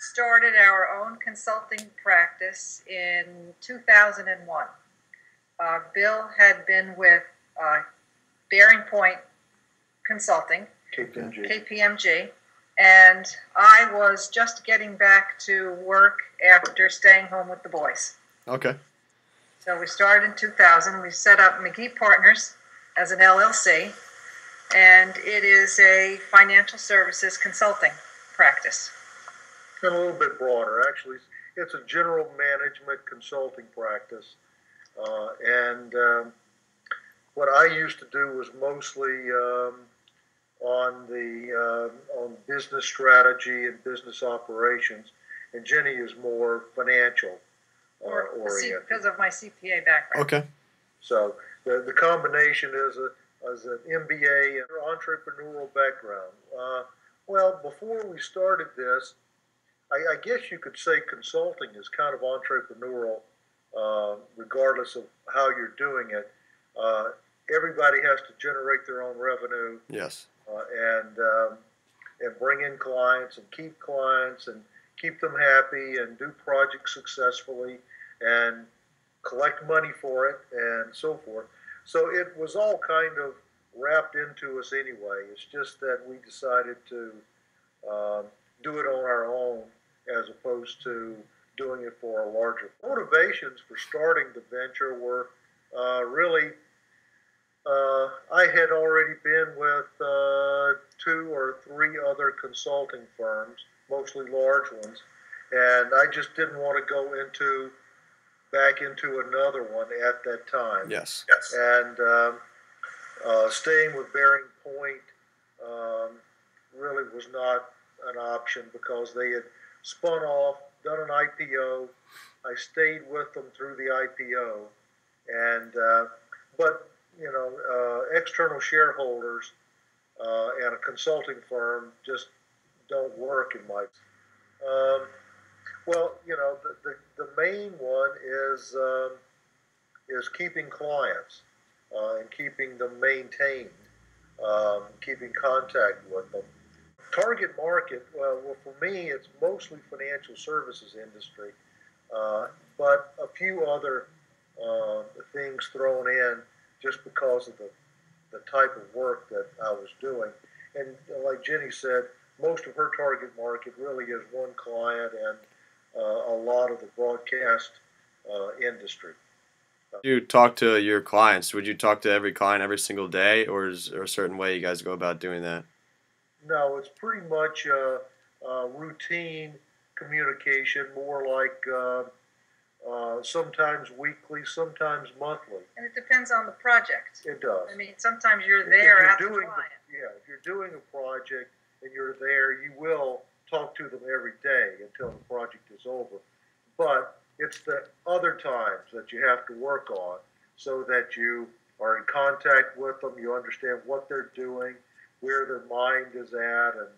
started our own consulting practice in 2001. Bill had been with Bearing Point Consulting, KPMG, and I was just getting back to work after staying home with the boys. Okay. So we started in 2000. We set up McGee Partners as an LLC, and it is a financial services consulting practice. And a little bit broader, actually. It's a general management consulting practice. What I used to do was mostly on business strategy and business operations, and Ginny is more financial oriented. Because of my CPA background. Okay. So the combination is an MBA and entrepreneurial background. Well, before we started this, I guess you could say consulting is kind of entrepreneurial, regardless of how you're doing it. Everybody has to generate their own revenue. Yes. And bring in clients and keep them happy and do projects successfully and collect money for it and so forth. So it was all kind of wrapped into us anyway. It's just that we decided to do it on our own as opposed to doing it for a larger. Motivations for starting the venture were really, I had already been with 2 or 3 other consulting firms, mostly large ones, and I just didn't want to go back into another one at that time. Yes. And staying with Bearing Point really was not an option because they had spun off, done an IPO. I stayed with them through the IPO, and but external shareholders and a consulting firm just don't work in my. Well, the main one is keeping clients and keeping them maintained, keeping contact with them. Target market, well, for me, it's mostly financial services industry, but a few other things thrown in just because of the type of work that I was doing. And like Ginny said, most of her target market really is one client and a lot of the broadcast industry. You talk to your clients. Would you talk to every client every single day, or is there a certain way you guys go about doing that? No, it's pretty much routine communication, more like sometimes weekly, sometimes monthly. And it depends on the project. It does. I mean, sometimes you're there at the client. If you're doing a project and you're there, you will talk to them every day until the project is over. But it's the other times that you have to work on so that you are in contact with them, you understand what they're doing, where their mind is at, and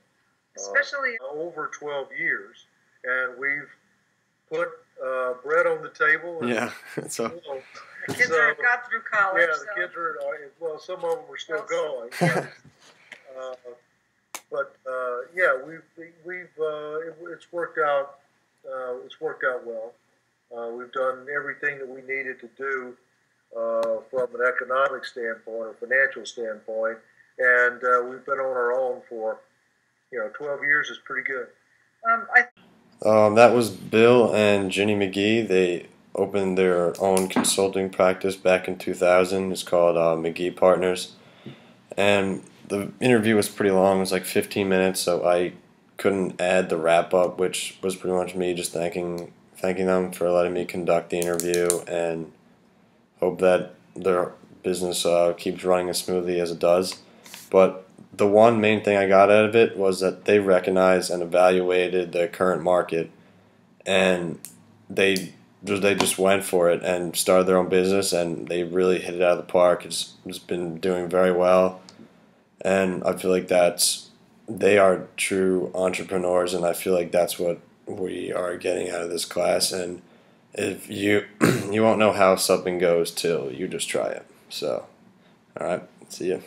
especially over 12 years, and we've put bread on the table. And, yeah, so the kids got through college. Yeah, the kids are. Well, some of them are still going. But yeah, it's worked out. It's worked out well. We've done everything that we needed to do from an economic standpoint, a financial standpoint. And we've been on our own for, 12 years is pretty good. That was Bill and Ginny McGee. They opened their own consulting practice back in 2000. It's called McGee Partners. And the interview was pretty long. It was like 15 minutes, so I couldn't add the wrap-up, which was pretty much me just thanking them for letting me conduct the interview and hope that their business keeps running as smoothly as it does. But the one main thing I got out of it was that they recognized and evaluated the current market, and they just went for it and started their own business, and they really hit it out of the park. It's been doing very well, and I feel like they are true entrepreneurs, and I feel like that's what we are getting out of this class. And if you won't know how something goes till you just try it. So, all right, see ya.